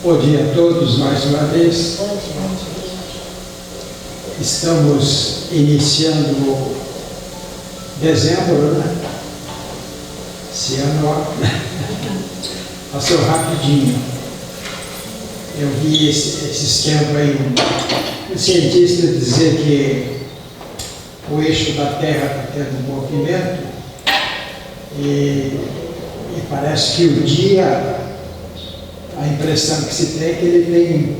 Bom dia a todos mais uma vez. Estamos iniciando dezembro, né? Esse ano passou rapidinho. Eu vi esses tempos aí um cientista dizer que o eixo da Terra está tendo um movimento e parece que o dia, a impressão que se tem é que ele tem,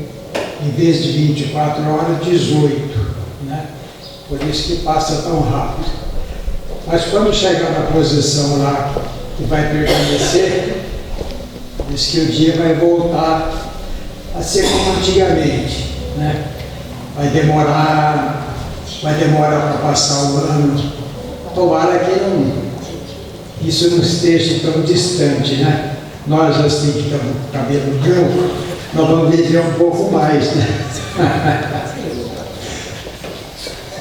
em vez de 24 horas, 18, né? Por isso que passa tão rápido. Mas quando chegar na posição lá que vai permanecer, diz que o dia vai voltar a ser como antigamente, né? Vai demorar para passar o ano. Tomara que isso não esteja tão distante, né? Nós, assim, que estamos com o cabelo branco, nós vamos viver um pouco mais, né?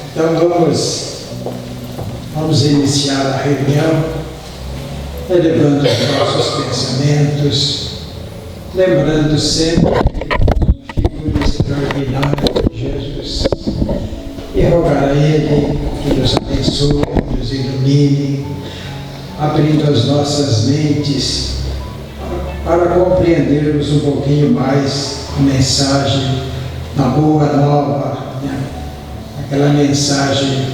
Então vamos iniciar a reunião, elevando os nossos pensamentos, lembrando sempre a figura extraordinária de Jesus, e rogar a Ele que nos abençoe, nos ilumine, abrindo as nossas mentes para compreendermos um pouquinho mais a mensagem da boa nova, né? Aquela mensagem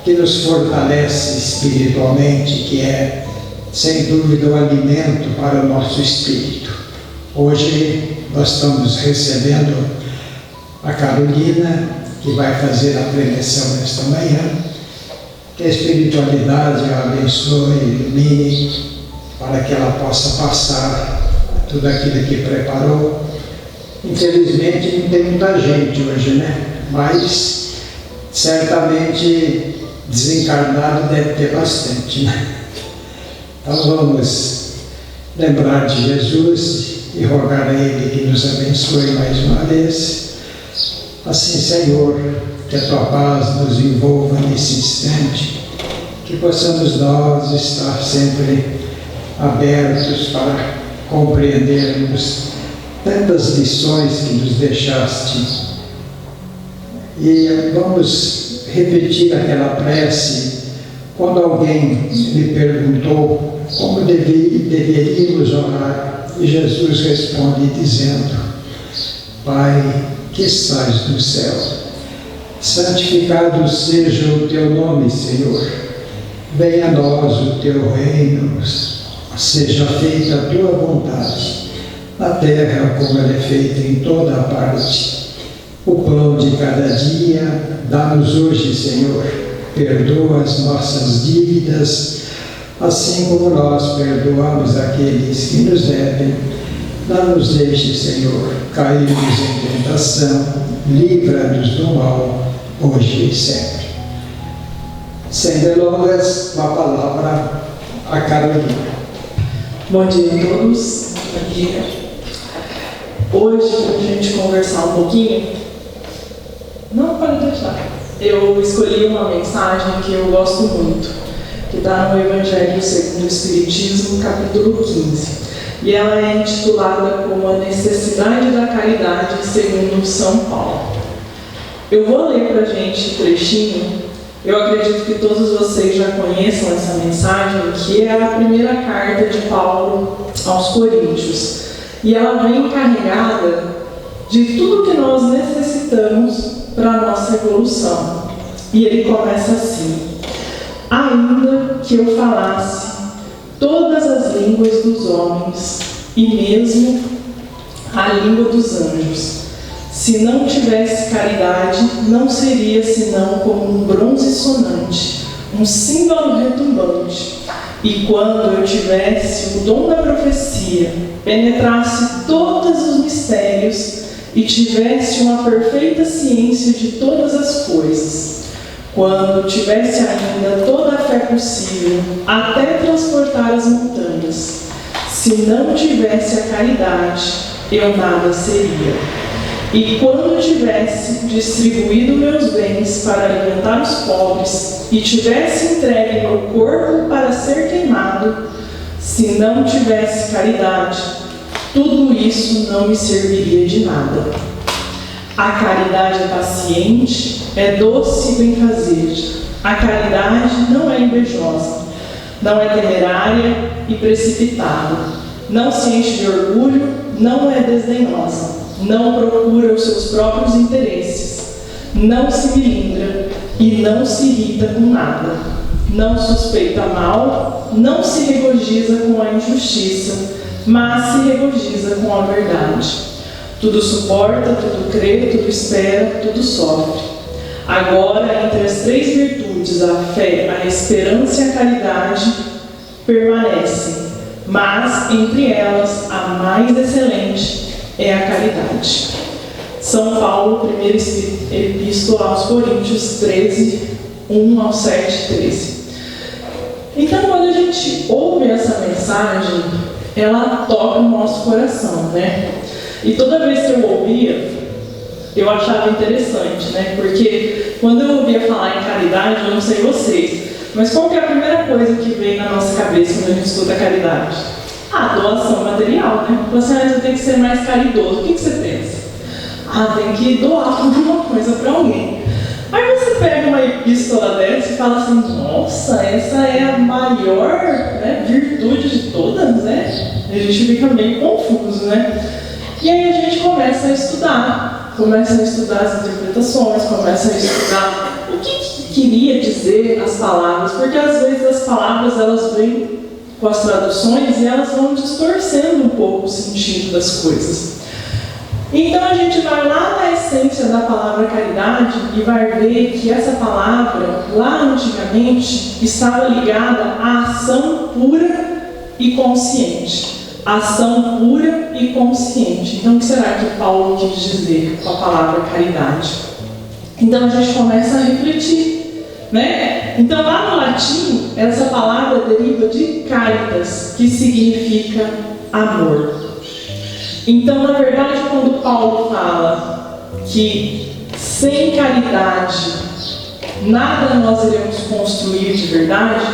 que nos fortalece espiritualmente, que é, sem dúvida, o alimento para o nosso espírito. Hoje nós estamos recebendo a Carolina, que vai fazer a preleção nesta manhã. Que a espiritualidade a abençoe, ilumine, para que ela possa passar tudo aquilo que preparou. Infelizmente não tem muita gente hoje, né? Mas certamente desencarnado deve ter bastante, né? Então vamos lembrar de Jesus e rogar a Ele que nos abençoe mais uma vez. Assim, Senhor, que a Tua paz nos envolva nesse instante, que possamos nós estar sempre abertos para compreendermos tantas lições que nos deixaste. E vamos repetir aquela prece quando alguém me perguntou como deveríamos orar, e Jesus responde dizendo: Pai, que estás no céu, santificado seja o Teu nome, Senhor. Venha a nós o Teu reino, seja feita a Tua vontade, na terra como ela é feita em toda a parte. O pão de cada dia, dá-nos hoje, Senhor. Perdoa as nossas dívidas, assim como nós perdoamos aqueles que nos devem. Não nos deixe, Senhor, cairmos em tentação, livra-nos do mal, hoje e sempre. Sem delongas, a palavra a Carolina. Bom dia a todos. Bom dia. Hoje, para a gente conversar um pouquinho, não pode deixar. Eu escolhi uma mensagem que eu gosto muito, que está no Evangelho segundo o Espiritismo, capítulo 15. E ela é intitulada como A Necessidade da Caridade segundo São Paulo. Eu vou ler para a gente um trechinho. Eu acredito que todos vocês já conheçam essa mensagem, que é a primeira carta de Paulo aos Coríntios. E ela vem carregada de tudo que nós necessitamos para a nossa evolução. E ele começa assim: ainda que eu falasse todas as línguas dos homens e mesmo a língua dos anjos, se não tivesse caridade, não seria senão como um bronze sonante, um símbolo retumbante. E quando eu tivesse o dom da profecia, penetrasse todos os mistérios e tivesse uma perfeita ciência de todas as coisas, quando tivesse ainda toda a fé possível, até transportar as montanhas, se não tivesse a caridade, eu nada seria. E quando tivesse distribuído meus bens para alimentar os pobres, e tivesse entregue meu corpo para ser queimado, se não tivesse caridade, tudo isso não me serviria de nada. A caridade é paciente, é doce e benfazeja. A caridade não é invejosa, não é temerária e precipitada, não se enche de orgulho, não é desdenhosa, não procura os seus próprios interesses, não se melindra e não se irrita com nada, não suspeita mal, não se regozija com a injustiça, mas se regozija com a verdade. Tudo suporta, tudo crê, tudo espera, tudo sofre. Agora, entre as 3 virtudes, a fé, a esperança e a caridade, permanecem, mas entre elas a mais excelente é a caridade. São Paulo, primeira epístola aos Coríntios 13, 1 ao 7, 13. Então, quando a gente ouve essa mensagem, ela toca no nosso coração, né? E toda vez que eu ouvia, eu achava interessante, né? Porque quando eu ouvia falar em caridade, eu não sei vocês, mas qual que é a primeira coisa que vem na nossa cabeça quando a gente escuta caridade? Doação material, né? Você tem que ser mais caridoso. O que você pensa? Tem que doar alguma coisa para alguém. Aí você pega uma epístola dessa e fala assim, nossa, essa é a maior, né, virtude de todas, né? A gente fica meio confuso, né? E aí a gente começa a estudar as interpretações, começa a estudar o que queria dizer as palavras, porque às vezes as palavras elas vêm com as traduções e elas vão distorcendo um pouco o sentido das coisas. Então a gente vai lá na essência da palavra caridade e vai ver que essa palavra, lá antigamente, estava ligada à ação pura e consciente. Ação pura e consciente. Então o que será que Paulo quis dizer com a palavra caridade? Então a gente começa a refletir, né? Então lá no latim, essa palavra deriva de caritas, que significa amor. Então, na verdade, quando Paulo fala que sem caridade nada nós iremos construir de verdade,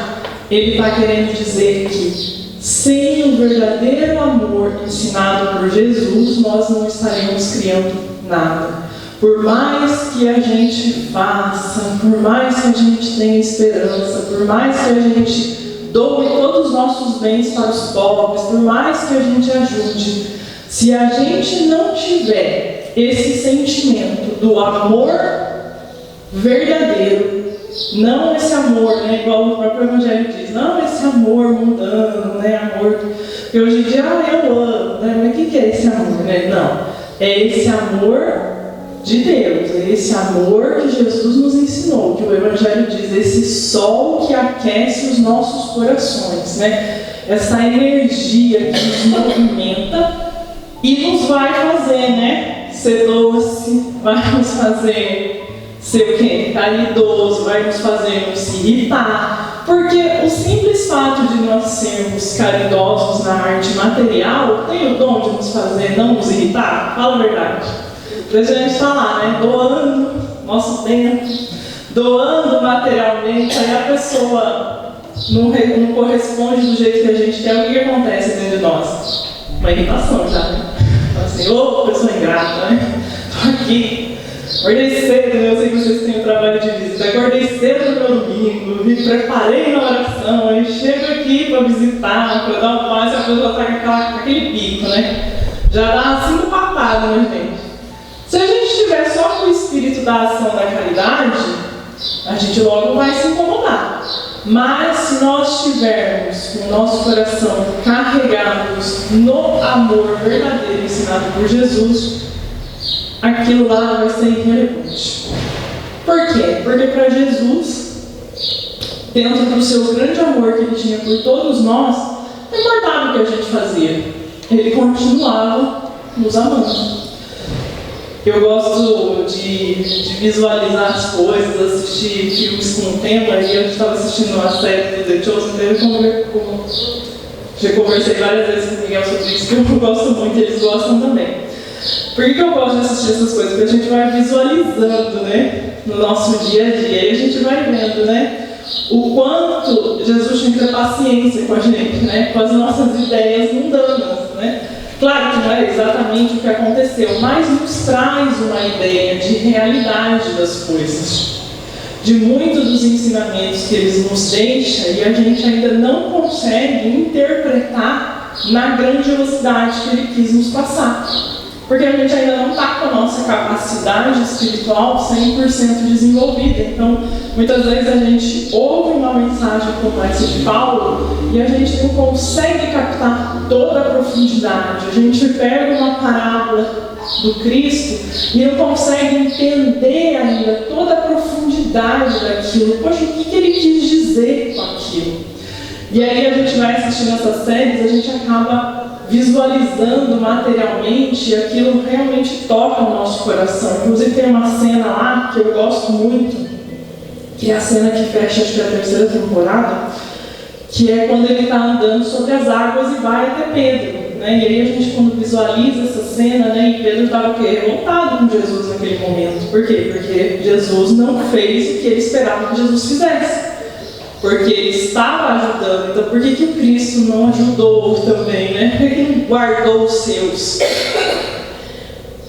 ele está querendo dizer que sem o verdadeiro amor ensinado por Jesus, nós não estaremos criando nada. Por mais que a gente faça, por mais que a gente tenha esperança, por mais que a gente doe todos os nossos bens para os pobres, por mais que a gente ajude, se a gente não tiver esse sentimento do amor verdadeiro, não esse amor, né, igual o próprio Evangelho diz, não esse amor mundano, né, amor que hoje em dia eu amo, né, mas o que é esse amor, né? Não, é esse amor de Deus, é esse amor que Jesus nos ensinou, que o Evangelho diz, esse sol que aquece os nossos corações, né, essa energia que nos movimenta e nos vai fazer, né, ser doce, vai nos fazer ser o quê? Caridoso, vai nos fazer nos irritar. Porque o simples fato de nós sermos caridosos na arte material tem o dom de nos fazer não nos irritar? Fala a verdade. Deixa a gente falar, né? Doando nosso tempo, doando materialmente, aí a pessoa não corresponde do jeito que a gente quer, o que acontece dentro de nós? Uma irritação já, né? Assim, pessoa ingrata, né? Tô aqui, acordei cedo, eu sei que vocês têm o trabalho de visita, acordei cedo no meu domingo, me preparei na oração, aí chego aqui para visitar, para dar um passo, a pessoa está com aquele pico, né? Já dá 5 patadas, né, gente? Se a gente estiver só com o espírito da ação da caridade, a gente logo vai se incomodar. Mas se nós estivermos com o nosso coração carregados no amor verdadeiro ensinado por Jesus, aquilo lá vai ser irrelevante. Por quê? Porque para Jesus, dentro do seu grande amor que ele tinha por todos nós, não importava o que a gente fazia, ele continuava nos amando. Eu gosto de visualizar as coisas, assistir filmes com tema, e eu estava assistindo uma série do The Chosen, já conversei várias vezes com o Miguel sobre isso, que eu gosto muito e eles gostam também. Por que eu gosto de assistir essas coisas? Porque a gente vai visualizando, né, no nosso dia a dia, e a gente vai vendo, né, o quanto Jesus tinha que ter paciência com a gente, né, com as nossas ideias mundanas, né. Claro que não é exatamente o que aconteceu, mas nos traz uma ideia de realidade das coisas, de muitos dos ensinamentos que eles nos deixam e a gente ainda não consegue interpretar na grandiosidade que ele quis nos passar. Porque a gente ainda não está com a nossa capacidade espiritual 100% desenvolvida. Então, muitas vezes a gente ouve uma mensagem como essa de Paulo e a gente não consegue captar toda a profundidade. A gente pega uma parábola do Cristo e não consegue entender ainda toda a profundidade daquilo. Poxa, o que ele quis dizer com aquilo? E aí a gente vai assistindo essas séries, a gente acaba visualizando materialmente, aquilo realmente toca o nosso coração. Inclusive tem uma cena lá que eu gosto muito, que é a cena que fecha, acho que é a terceira temporada, que é quando ele está andando sobre as águas e vai até Pedro, né? E aí a gente, quando visualiza essa cena, né, e Pedro estava revoltado com Jesus naquele momento. Por quê? Porque Jesus não fez o que ele esperava que Jesus fizesse. Porque ele estava ajudando, então por que o Cristo não ajudou também, né? Por que ele não guardou os seus?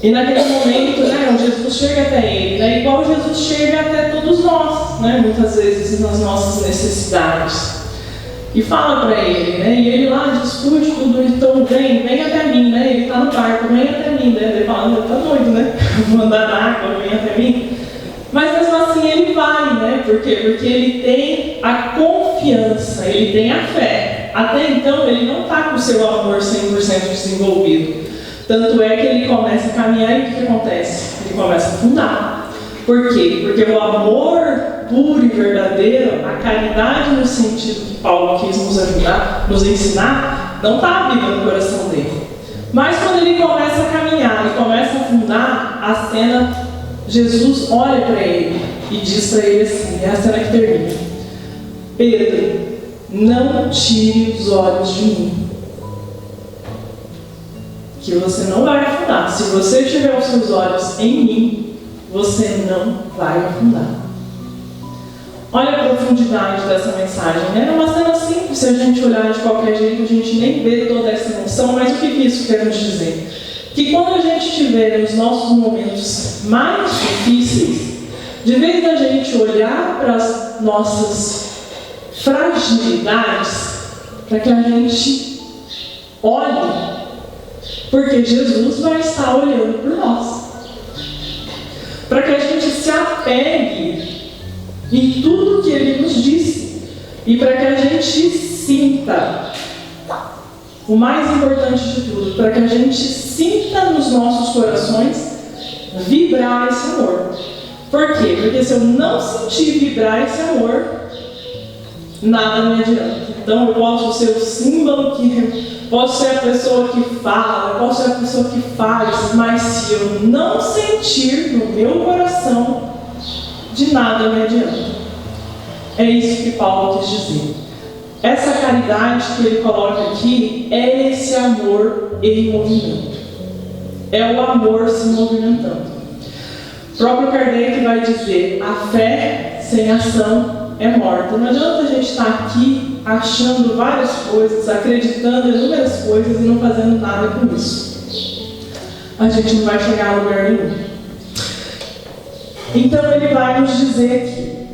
E naquele momento, né, Jesus chega até ele, né? Igual Jesus chega até todos nós, né? Muitas vezes nas nossas necessidades. E fala para ele, né? E ele lá discute tudo, então vem até mim, né? Ele está no barco, vem até mim, né? Ele fala, está doido, né? Vou andar na água, vem até mim. Mas mesmo assim ele vai, né? Por quê? Porque ele tem a confiança, ele tem a fé. Até então ele não está com o seu amor 100% desenvolvido. Tanto é que ele começa a caminhar e o que acontece? Ele começa a afundar. Por quê? Porque o amor puro e verdadeiro, a caridade no sentido que Paulo quis nos ajudar, nos ensinar, não está viva no coração dele. Mas quando ele começa a caminhar e começa a afundar, a cena, Jesus olha para ele e diz para ele assim, é a cena que termina: Pedro, não tire os olhos de mim, que você não vai afundar. Se você tiver os seus olhos em mim, você não vai afundar. Olha a profundidade dessa mensagem, né? É uma cena simples, se a gente olhar de qualquer jeito, a gente nem vê toda essa emoção, mas o que isso quer nos dizer? Que quando a gente tiver os nossos momentos mais difíceis, de vez da gente olhar para as nossas fragilidades, para que a gente olhe, porque Jesus vai estar olhando por nós. Para que a gente se apegue em tudo que Ele nos disse e para que a gente sinta, o mais importante de tudo, para que a gente sinta nos nossos corações vibrar esse amor. Por quê? Porque se eu não sentir vibrar esse amor, nada me adianta. Então eu posso ser o símbolo, posso ser a pessoa que fala, posso ser a pessoa que faz, mas se eu não sentir no meu coração, de nada me adianta. É isso que Paulo quis dizer. Essa caridade que ele coloca aqui é esse amor em movimento. É o amor se movimentando. O próprio Kardec vai dizer, a fé sem ação é morta. Não adianta a gente estar aqui achando várias coisas, acreditando em inúmeras coisas e não fazendo nada com isso. A gente não vai chegar a lugar nenhum. Então ele vai nos dizer aqui,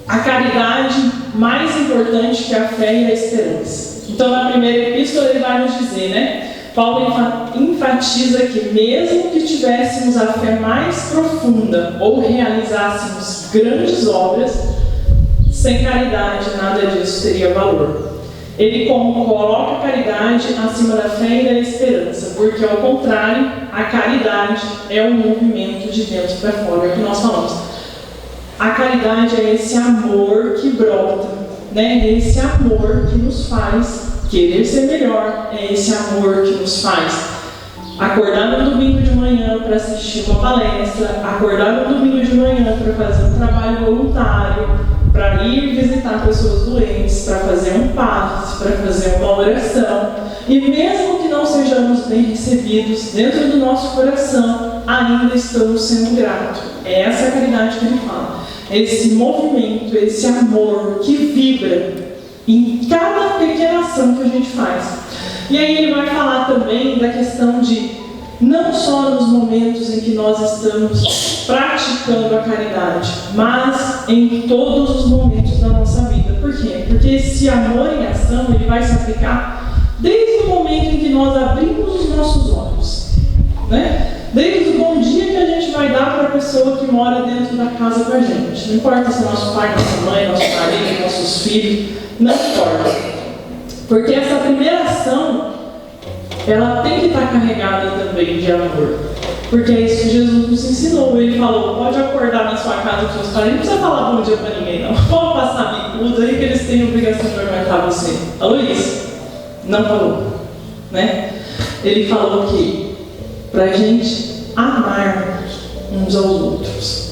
a caridade mais importante que a fé e a esperança. Então, na primeira epístola, ele vai nos dizer, né? Paulo enfatiza que, mesmo que tivéssemos a fé mais profunda ou realizássemos grandes obras, sem caridade nada disso teria valor. Ele coloca a caridade acima da fé e da esperança, porque, ao contrário, a caridade é um movimento de dentro para fora, é o que nós falamos. A caridade é esse amor que brota, né? É esse amor que nos faz querer ser melhor, é esse amor que nos faz acordar no domingo de manhã para assistir uma palestra, acordar no domingo de manhã para fazer um trabalho voluntário, para ir visitar pessoas doentes, para fazer um passe, para fazer uma oração. E mesmo que não sejamos bem recebidos dentro do nosso coração, ainda estamos sendo gratos. É essa caridade que ele fala. Esse movimento, esse amor que vibra em cada pequena ação que a gente faz. E aí ele vai falar também da questão de não só nos momentos em que nós estamos praticando a caridade, mas em todos os momentos da nossa vida. Por quê? Porque esse amor em ação, ele vai se aplicar desde o momento em que nós abrimos os nossos olhos, né? Desde o bom dia que a gente vai dar para a pessoa que mora dentro da casa com a gente. Não importa se é nosso pai, nossa mãe, nosso marido, nossos filhos, não importa. Porque essa primeira ação, ela tem que estar carregada também de amor. Porque é isso que Jesus nos ensinou. Ele falou, pode acordar na sua casa com seus parentes, não precisa falar bom dia para ninguém não. Pode passar bicudo aí que eles têm a obrigação de aguentar você. Falou isso? Não falou. Né? Ele falou que para a gente amar uns aos outros.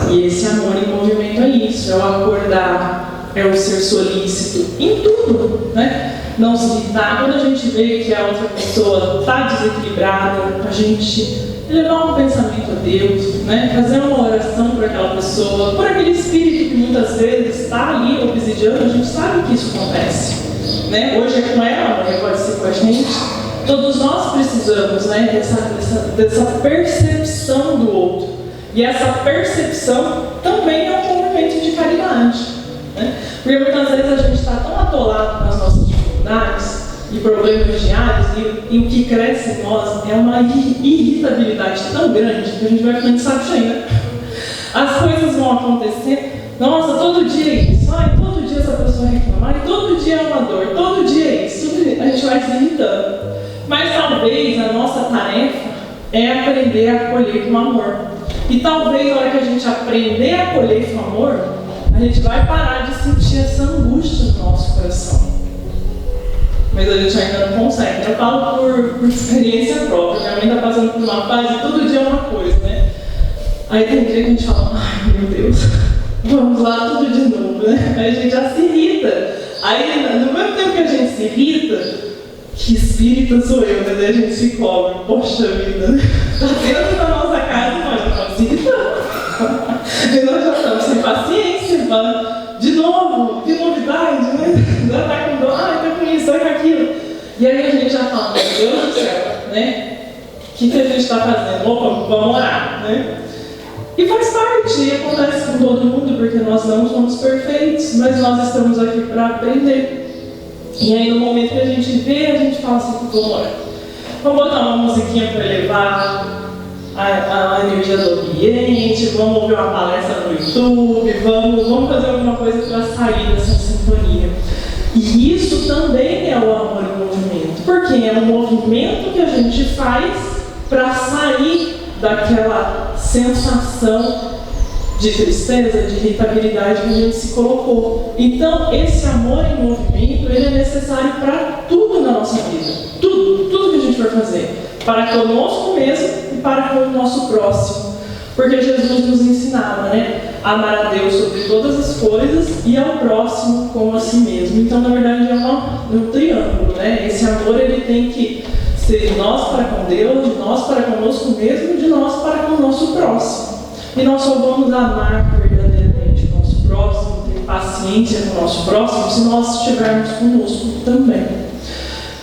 E esse amor em movimento é isso, é o acordar, é o ser solícito em tudo, né? Não se irritar. Quando a gente vê que a outra pessoa está desequilibrada, a gente levar um pensamento a Deus, né? Fazer uma oração por aquela pessoa, por aquele espírito que muitas vezes está ali obsidiando, a gente sabe que isso acontece, né? Hoje é com ela, amanhã pode ser com a gente. Todos nós precisamos, né, dessa percepção do outro. E essa percepção também é um movimento de caridade, né? Porque muitas vezes a gente está tão atolado nas nossas dificuldades e problemas diários, e o que cresce em nós é uma irritabilidade tão grande que a gente vai ficando de saco cheio, né? As coisas vão acontecer, nossa, todo dia é isso, todo dia essa pessoa reclama, todo dia é uma dor, todo dia é isso, a gente vai se irritando. Mas talvez a nossa tarefa é aprender a acolher com amor. E talvez na hora que a gente aprender a acolher com amor, a gente vai parar de sentir essa angústia no nosso coração. Mas a gente ainda não consegue. Eu falo por experiência própria. Minha mãe está passando por uma fase e todo dia é uma coisa, né? Aí tem dia que a gente fala, ai meu Deus, vamos lá tudo de novo, né? Aí a gente já se irrita. Aí no mesmo tempo que a gente se irrita, que espírita sou eu, né? A gente se cobre, poxa vida, né? Tá dentro da nossa casa, nós já estamos se irritando. E nós já estamos sem paciência, falando, de novo, que novidade, né? Já tá com dor, tá com isso, tá com aquilo. E aí a gente já fala, meu Deus do céu, né? O que a gente está fazendo? Opa, vamos orar, né? E faz parte, e acontece com todo mundo, porque nós não somos perfeitos, mas nós estamos aqui para aprender. E aí no momento que a gente vê, a gente fala assim, vamos orar. Vamos botar uma musiquinha para elevar a energia do ambiente, vamos ouvir uma palestra no YouTube, vamos fazer alguma coisa para sair dessa sintonia. E isso também é o amor em movimento, porque é um movimento que a gente faz para sair daquela sensação de tristeza, de irritabilidade que a gente se colocou. Então, esse amor em movimento, ele é necessário para tudo na nossa vida. Tudo que a gente for fazer. Para conosco mesmo e para com o nosso próximo. Porque Jesus nos ensinava, né? Amar a Deus sobre todas as coisas e ao próximo como a si mesmo. Então, na verdade, é um triângulo, né? Esse amor, ele tem que ser de nós para com Deus, de nós para conosco mesmo, de nós para com o nosso próximo. E nós só vamos amar verdadeiramente o nosso próximo, ter paciência com o nosso próximo, se nós estivermos conosco também.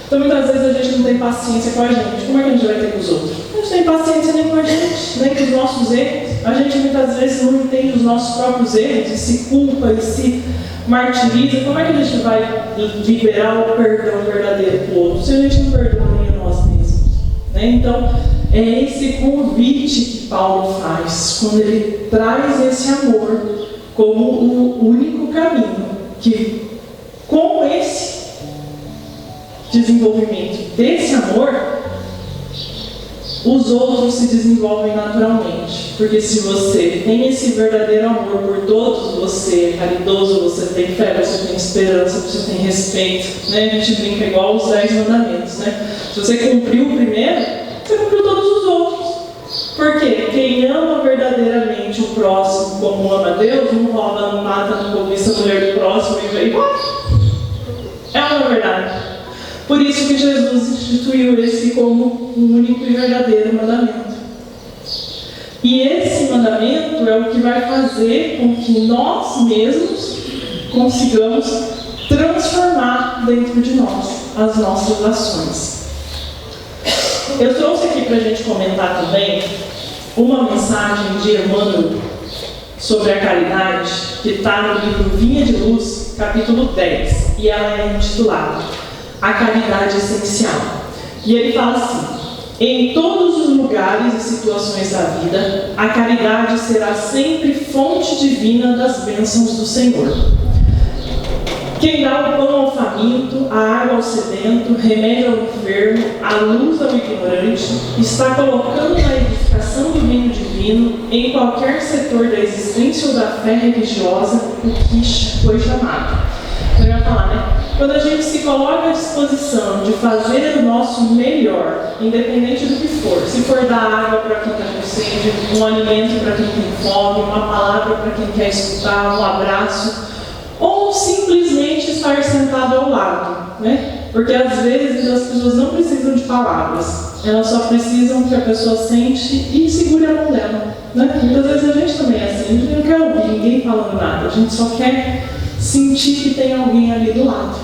Então, muitas vezes a gente não tem paciência com a gente. Como é que a gente vai ter com os outros? A gente não tem paciência nem com a gente, nem com os nossos erros. A gente muitas vezes não entende os nossos próprios erros e se culpa e se martiriza. Como é que a gente vai liberar o perdão verdadeiro para o outro, se a gente não perdoa nem a nós mesmos? Né? Então, é esse convite que Paulo faz, quando ele traz esse amor como o único caminho, que com esse desenvolvimento desse amor, os outros se desenvolvem naturalmente. Porque se você tem esse verdadeiro amor por todos, você é caridoso, você tem fé, você tem esperança, você tem respeito, né? A gente brinca igual os 10 mandamentos, né? Se você cumpriu o primeiro, você cumpriu todos os outros. Porque quem ama verdadeiramente o próximo como ama Deus, não rouba, não mata, não cobiça a mulher do próximo e vem igual. É uma verdade. Por isso que Jesus instituiu esse como um único e verdadeiro mandamento. E esse mandamento é o que vai fazer com que nós mesmos consigamos transformar dentro de nós as nossas ações. Eu trouxe aqui para a gente comentar também uma mensagem de Emmanuel sobre a caridade, que está no livro Vinha de Luz, capítulo 10, e ela é intitulada A Caridade Essencial. E ele fala assim: em todos os lugares e situações da vida, a caridade será sempre fonte divina das bênçãos do Senhor. Quem dá o pão ao faminto, a água ao sedento, remédio ao enfermo, a luz ao ignorante, está colocando na edificação do reino divino, em qualquer setor da existência ou da fé religiosa, o que foi chamado. Eu ia falar, né? Quando a gente se coloca à disposição de fazer o nosso melhor, independente do que for, se for dar água para quem está com sede, um alimento para quem tem fome, uma palavra para quem quer escutar, um abraço, ou simplesmente estar sentado ao lado, né? Porque às vezes as pessoas não precisam de palavras, elas só precisam que a pessoa sente e segure a mão dela, né? Muitas vezes a gente também é assim, a gente não quer ouvir ninguém falando nada, a gente só quer sentir que tem alguém ali do lado.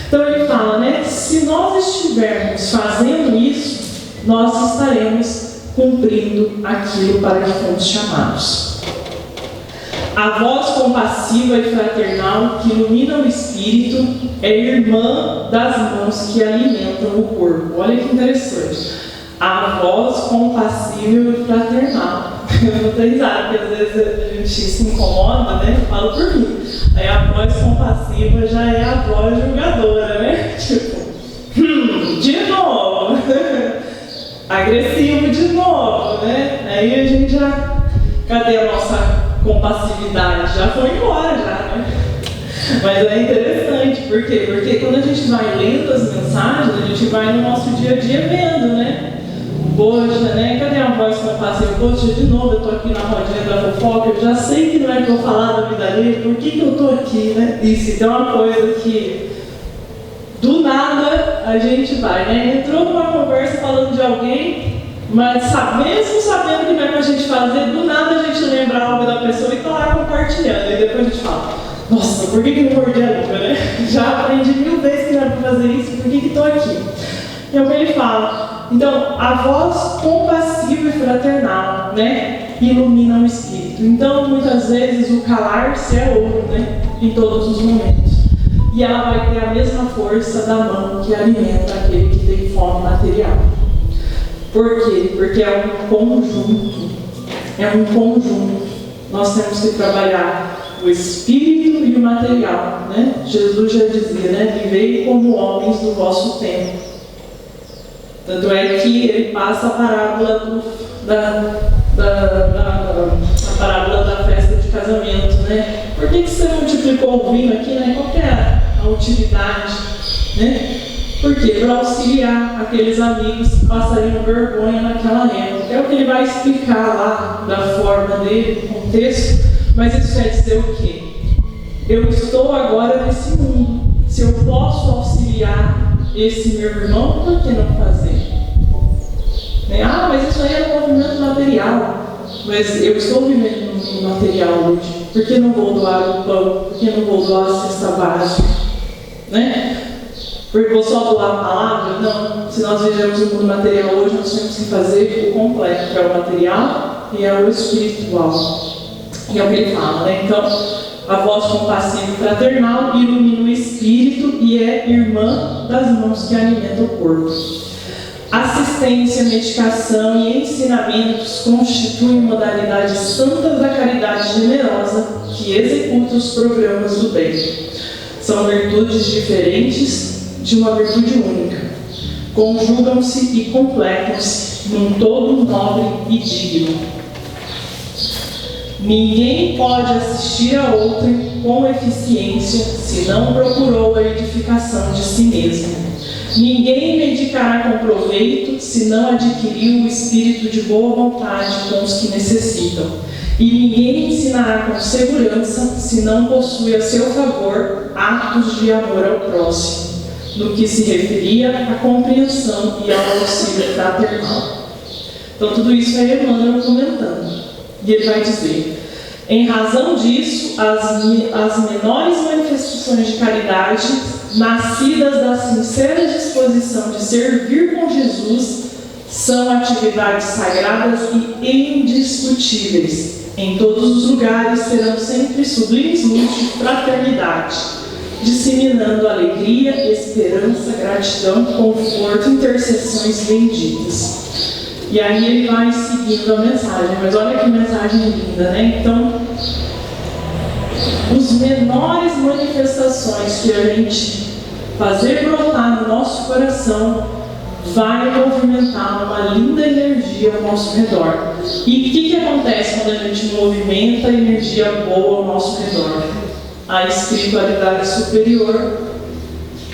Então ele fala, né? Se nós estivermos fazendo isso, nós estaremos cumprindo aquilo para que fomos chamados. A voz compassiva e fraternal que ilumina o espírito é irmã das mãos que alimentam o corpo. Olha que interessante. A voz compassiva e fraternal. Eu não tenho risada, porque às vezes a gente se incomoda, né? Eu falo por mim. Aí a voz compassiva já é a voz julgadora, né? Tipo, de novo. Agressivo de novo, né? Aí a gente já... Cadê a nossa compassividade? Já foi embora, já, né? Mas é interessante, por quê? Porque quando a gente vai lendo as mensagens, a gente vai no nosso dia a dia vendo, né? Poxa, né? Cadê a voz compassiva? Poxa, de novo eu tô aqui na rodinha da fofoca, eu já sei que não é que eu falar da vida dele, por que eu tô aqui, né? Isso, então é uma coisa que do nada a gente vai, né? Entrou numa conversa falando de alguém, mas mesmo sabendo que não é pra gente fazer, do nada a gente lembra algo da pessoa e tá lá compartilhando, e depois a gente fala, nossa, por que eu não mordi a língua, né? Já aprendi 1000 vezes que não é pra fazer isso, por que tô aqui? E é o que ele fala. Então, a voz compassiva e fraternal, né, ilumina o espírito. Então, muitas vezes, o calar-se é ouro, né, em todos os momentos. E ela vai ter a mesma força da mão que alimenta aquele que tem fome material. Por quê? Porque é um conjunto. É um conjunto. Nós temos que trabalhar o espírito e o material, né? Jesus já dizia, né, vivei como homens do vosso tempo. Tanto é que ele passa a parábola a parábola da festa de casamento, né? Por que você multiplicou o vinho aqui, né? Qual que é a utilidade, né? Por quê? Para auxiliar aqueles amigos que passariam vergonha naquela época. É o que ele vai explicar lá, da forma dele, do contexto, mas isso quer dizer o quê? Eu estou agora nesse mundo. Se eu posso auxiliar esse meu irmão, por que não fazer? Ah, mas isso aí é um movimento material. Mas eu estou vivendo no material hoje. Por que não vou doar o pão? Por que não vou doar a cesta básica? Né? Porque vou só doar a palavra? Não. Se nós vivemos no mundo material hoje, nós temos que fazer o completo, que é o material e é o espiritual. E é o que ele fala, né? Então, a voz compassiva e fraternal ilumina o espírito e é irmã das mãos que alimentam o corpo. Assistência, medicação e ensinamentos constituem modalidades santas da caridade generosa que executa os programas do bem. São virtudes diferentes de uma virtude única. Conjugam-se e completam-se num todo nobre e digno. Ninguém pode assistir a outrem com eficiência se não procurou a edificação de si mesmo. Ninguém medicará com proveito se não adquiriu o espírito de boa vontade com os que necessitam. E ninguém ensinará com segurança se não possui a seu favor atos de amor ao próximo, no que se referia à compreensão e ao auxílio fraternal. Então tudo isso é Emmanuel comentando. E ele vai dizer: Em razão disso, as menores manifestações de caridade, nascidas da sincera disposição de servir com Jesus, são atividades sagradas e indiscutíveis. Em todos os lugares serão sempre sublimes luzes de fraternidade, disseminando alegria, esperança, gratidão, conforto, intercessões benditas. E aí ele vai seguindo a mensagem, mas olha que mensagem linda, né? Então, os menores manifestações que a gente fazer brotar no nosso coração vai movimentar uma linda energia ao nosso redor. E o que acontece quando a gente movimenta a energia boa ao nosso redor? A espiritualidade superior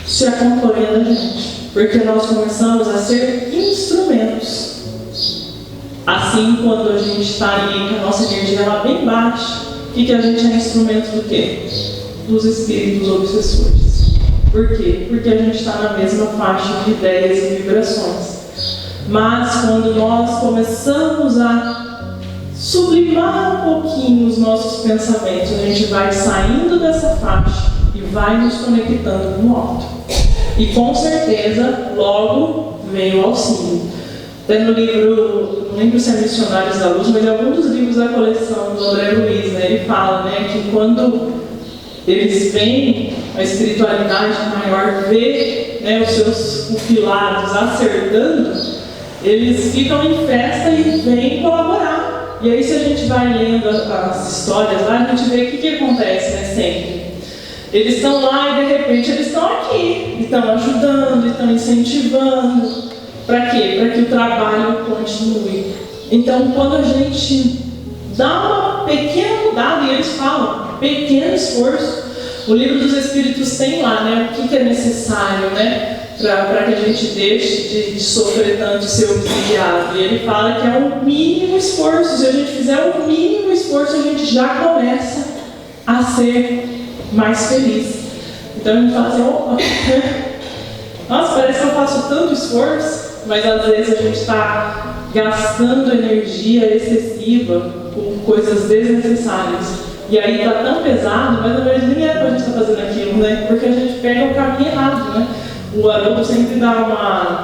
se acompanha da gente, porque nós começamos a ser instrumentos. Assim, quando a gente está ali com a nossa energia lá bem baixa, o que a gente é instrumento do quê? Dos espíritos obsessores. Por quê? Porque a gente está na mesma faixa de ideias e vibrações. Mas quando nós começamos a sublimar um pouquinho os nossos pensamentos, a gente vai saindo dessa faixa e vai nos conectando com o alto. E com certeza, logo vem o auxílio. Até no livro, não lembro se é Missionários da Luz, mas em algum dos livros da coleção do André Luiz, né, ele fala, né, que quando eles veem a espiritualidade maior, vê, né, os seus pupilados acertando, eles ficam em festa e vêm colaborar. E aí, se a gente vai lendo as histórias lá, a gente vê o que acontece, né, sempre. Eles estão lá e de repente eles estão aqui, estão ajudando, estão incentivando. Para quê? Para que o trabalho continue. Então, quando a gente dá uma pequena mudada, e eles falam, pequeno esforço, o livro dos Espíritos tem lá, né, o que é necessário, né, para que a gente deixe de sofrer tanto e ser obsidiado. E ele fala que é um mínimo esforço. Se a gente fizer um mínimo esforço, a gente já começa a ser mais feliz. Então a gente fala assim, opa, nossa, parece que eu faço tanto esforço, mas às vezes a gente está gastando energia excessiva com coisas desnecessárias. E aí está tão pesado, mas na verdade nem é para a gente estar fazendo aquilo, né? Porque a gente pega o caminho errado, né? O Haroldo sempre dá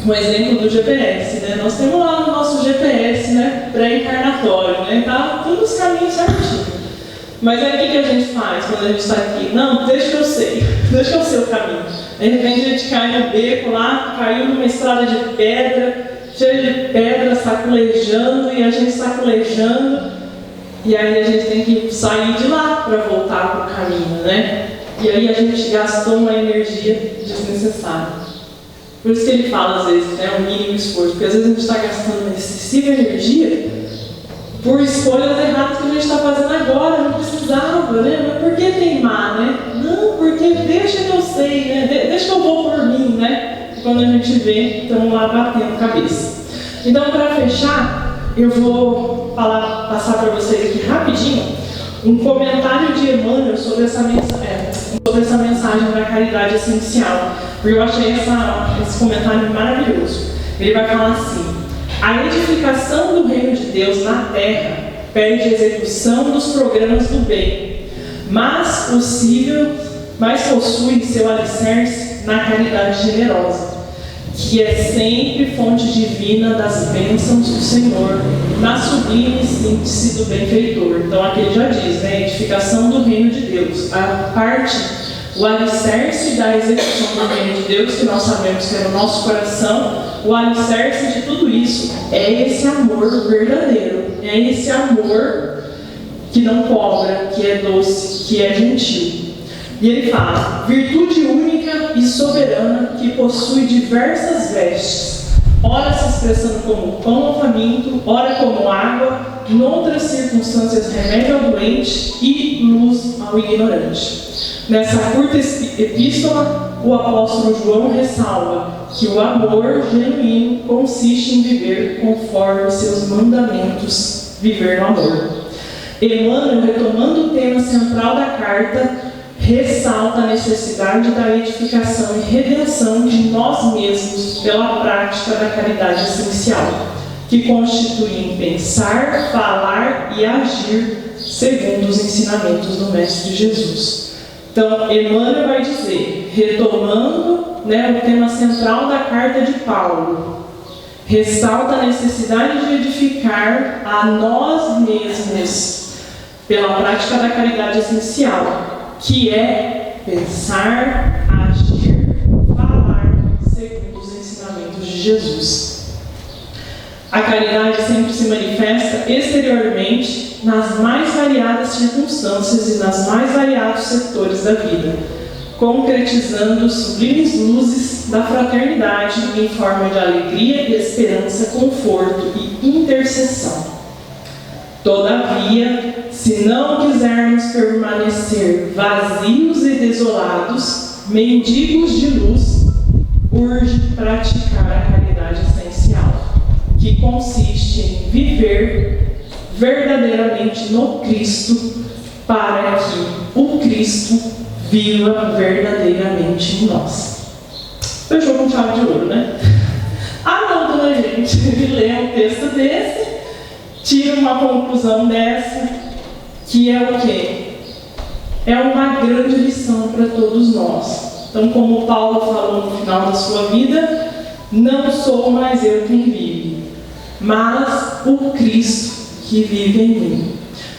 um exemplo do GPS, né? Nós temos lá no nosso GPS, né, pré-encarnatório, né? Tá todos os caminhos certinhos. Mas aí o que a gente faz quando a gente está aqui? Não, deixa que eu sei o caminho. De repente a gente cai no beco lá, caiu numa estrada de pedra, cheia de pedra, sacolejando, e a gente sacolejando, e aí a gente tem que sair de lá para voltar para o caminho, né? E aí a gente gastou uma energia desnecessária. Por isso que ele fala às vezes, né, o mínimo esforço, porque às vezes a gente está gastando excessiva energia por escolhas erradas que a gente está fazendo agora, não precisava, né? Mas por que teimar, né? Não, porque deixa que eu sei, né? Deixa que eu vou por mim, né? E quando a gente vê, estamos lá batendo cabeça. Então, para fechar, eu vou passar para vocês aqui rapidinho um comentário de Emmanuel sobre essa mensagem da caridade essencial. Porque eu achei esse comentário maravilhoso. Ele vai falar assim: a edificação do reino de Deus na terra pede a execução dos programas do bem, mas possui seu alicerce na caridade generosa, que é sempre fonte divina das bênçãos do Senhor, na sublime síntese do benfeitor. Então aqui ele já diz, né, edificação do reino de Deus, o alicerce da execução do reino de Deus, que nós sabemos que é no nosso coração. O alicerce de tudo isso é esse amor verdadeiro, é esse amor que não cobra, que é doce, que é gentil. E ele fala: virtude única e soberana que possui diversas vestes, ora se expressando como pão ao faminto, ora como água, noutras circunstâncias remédio ao doente e luz ao ignorante. Nessa curta epístola, o apóstolo João ressalva que o amor genuíno consiste em viver conforme seus mandamentos, viver no amor. Emmanuel, retomando o tema central da carta, ressalta a necessidade da edificação e redenção de nós mesmos pela prática da caridade essencial, que constitui em pensar, falar e agir segundo os ensinamentos do Mestre Jesus. Então, Emmanuel vai dizer, retomando, né, o tema central da carta de Paulo, ressalta a necessidade de edificar a nós mesmos pela prática da caridade essencial, que é pensar, agir, falar segundo os ensinamentos de Jesus. A caridade sempre se manifesta exteriormente nas mais variadas circunstâncias e nas mais variados setores da vida, concretizando sublimes luzes da fraternidade em forma de alegria, esperança, conforto e intercessão. Todavia, se não quisermos permanecer vazios e desolados, mendigos de luz, urge praticar a caridade essencial, que consiste em viver verdadeiramente no Cristo, para que o Cristo viva verdadeiramente em nós. Fechou com chave de ouro, né? A não, dona gente, lê um texto desse, tira uma conclusão dessa, que é o quê? É uma grande lição para todos nós. Então, como Paulo falou no final da sua vida, não sou mais eu quem vive, mas o Cristo que vive em mim.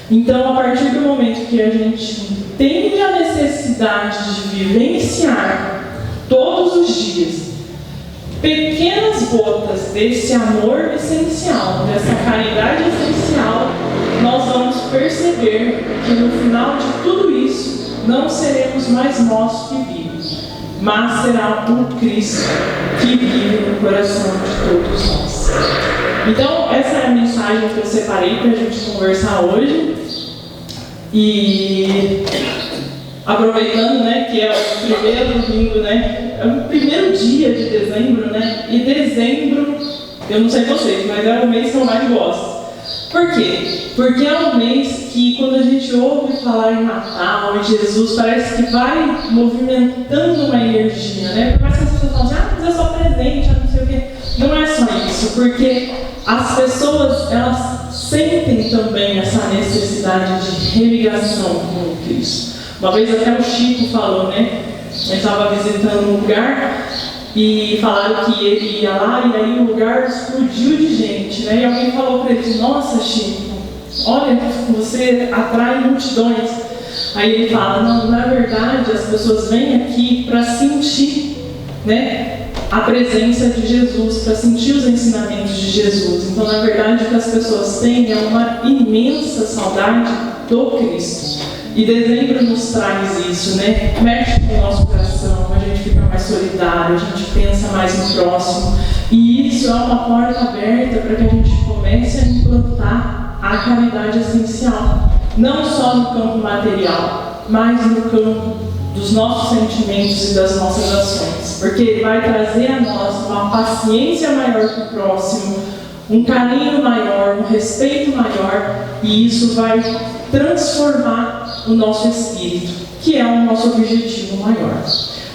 Então, a partir do momento que a gente tem a necessidade de vivenciar todos os dias pequenas gotas desse amor essencial, dessa caridade essencial, nós vamos perceber que no final de tudo isso não seremos mais nós que vivemos, mas será o Cristo que vive no coração de todos nós. Então, essa é a mensagem que eu separei para a gente conversar hoje. E aproveitando, né, que é o primeiro domingo, né, é o primeiro dia de dezembro, né, e dezembro, eu não sei vocês, mas é o mês que eu mais gosto. Por quê? Porque é um mês que, quando a gente ouve falar em Natal, em Jesus, parece que vai movimentando uma energia, né? Por mais que as pessoas falam assim, mas é só presente, não sei o quê. Não é só isso, porque as pessoas, elas sentem também essa necessidade de religação com o Cristo. Uma vez até o Chico falou, né? Ele estava visitando um lugar e falaram que ele ia lá e aí o lugar explodiu de gente, né? E alguém falou para ele, nossa Chico, olha, você atrai multidões. Aí ele fala, não, na verdade as pessoas vêm aqui para sentir, né, a presença de Jesus, para sentir os ensinamentos de Jesus. Então, na verdade, o que as pessoas têm é uma imensa saudade do Cristo. E dezembro nos traz isso, né? Mexe com o nosso coração, a gente fica mais solidário, a gente pensa mais no próximo. E isso é uma porta aberta para que a gente comece a implantar a caridade essencial. Não só no campo material, mas no campo dos nossos sentimentos e das nossas ações. Porque ele vai trazer a nós uma paciência maior com o próximo, um carinho maior, um respeito maior, e isso vai transformar o nosso espírito, que é o nosso objetivo maior.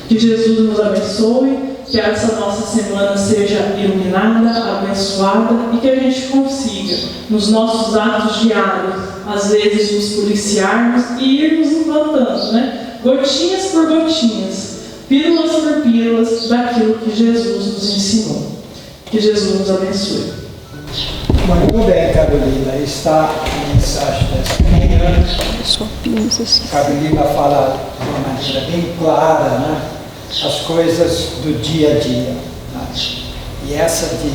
Que Jesus nos abençoe, que essa nossa semana seja iluminada, abençoada e que a gente consiga, nos nossos atos diários, às vezes nos policiarmos e irmos implantando, né? Gotinhas por gotinhas, pílulas por pílulas daquilo que Jesus nos ensinou. Que Jesus nos abençoe. Muito bem, Carolina. Está a mensagem desta manhã. Carolina fala de uma maneira bem clara, né, as coisas do dia a dia. Né? E essa de,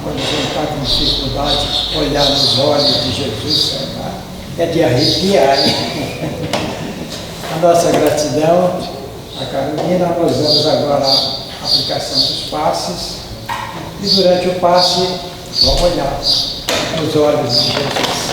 quando a gente está com dificuldade, olhar nos olhos de Jesus, né, é de arrepiar. A nossa gratidão a Carolina. Nós vamos agora à aplicação dos passes. E durante o passe, vamos olhar nos olhos de Jesus.